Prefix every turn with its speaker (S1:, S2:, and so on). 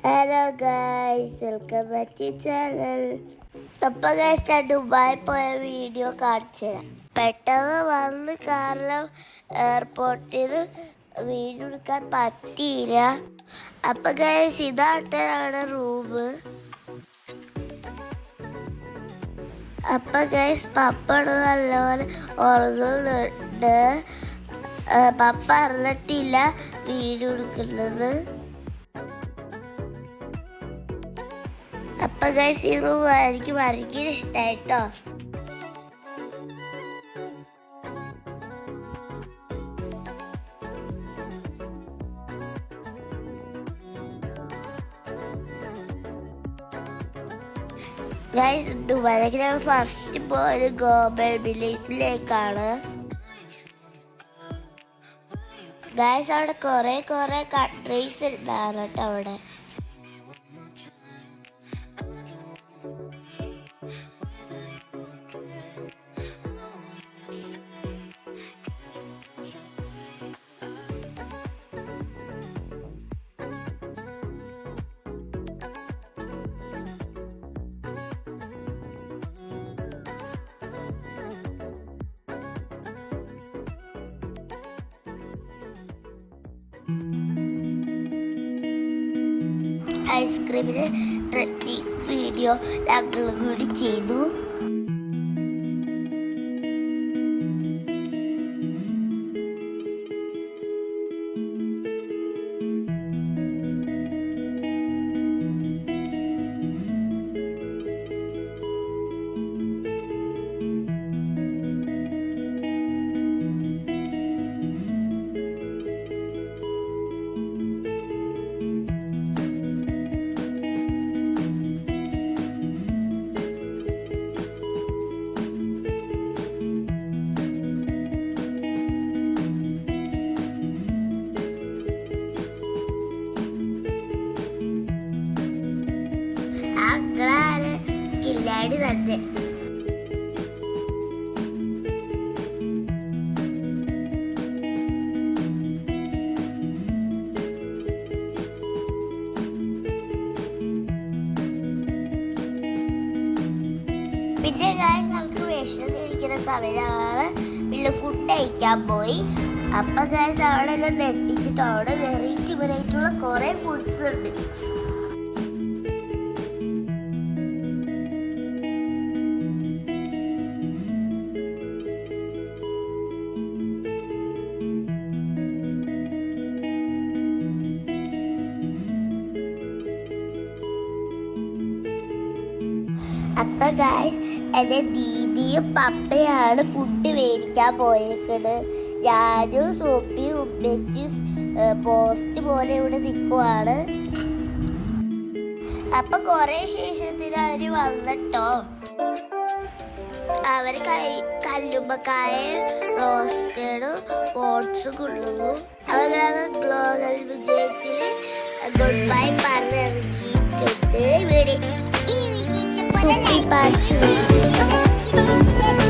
S1: Hello guys, welcome back to channel. അപ്പോൾ guys, ഞാൻ Dubai പോയ വീഡിയോ കാണിച്ചു തരാം. പെട്ടെന്ന് വന്ന് കാരണം എയർപോർട്ടിൽ വീഡിയോ എടുക്കാൻ പറ്റിയില്ല. അപ്പോൾ ഗൈസ്, ഇതാണ് റൂം. അപ്പോൾ ഗൈസ്, പപ്പ നല്ലപോലെ ഉറങ്ങുന്നുണ്ട്. പപ്പ അറിഞ്ഞിട്ടില്ല വീഡിയോ എടുക്കുന്നത്. അപ്പൊ ഗൈസ്, ഈ റൂം എനിക്ക് ഭയങ്കര ഇഷ്ടായിട്ടോ. ഗൈസ്, ദുബായിലേക്ക് ഞങ്ങൾ ഫസ്റ്റ് പോയത് ഗോബൽ വില്ലേജിലേക്കാണ്. ഗൈസ്, അവിടെ കുറെ കൺട്രീസ് ഉണ്ടായിരുന്നു കേട്ടോ. അവിടെ ഐസ്ക്രീമിന് ട്രെൻഡിങ് വീഡിയോ ഞങ്ങൾ കൂടി ചെയ്തു. അങ്ങളാണ് കില്ലാടി തന്നെ. പിന്നെ ഗൈസ്, നമുക്ക് വിശന്നിരിക്കുന്ന സമയമാണ്. പിന്നെ ഫുഡ് കഴിക്കാൻ പോയി. അപ്പൊ ഗൈസ്, അവിടെ എല്ലാം നെട്ടിച്ചിട്ട് അവിടെ വെറൈറ്റിയുള്ള കുറെ ഫുഡ്സ് ഉണ്ട്. അപ്പൊ ഗൈസ്, എൻ്റെ ദീദിയും പപ്പയാണ് ഫുഡ് മേടിക്കാൻ പോയേക്കണ്. ഞാനും സോപ്പിയും ഉമ്മച്ചും പോസ്റ്റ് പോലെ ഇവിടെ നിൽക്കുവാണ്. അപ്പൊ കുറെ ശേഷത്തിന് അവര് വന്നിട്ടോ. അവര് കല്ലുമ്മക്കായ റോസ്റ്റഡും ഓട്സും കൊണ്ടുവന്നു. അവരാണ് ഗ്ലോബൽ വിജയത്തില് ഗുഡ് ബൈ പറഞ്ഞിട്ടുണ്ട്. Super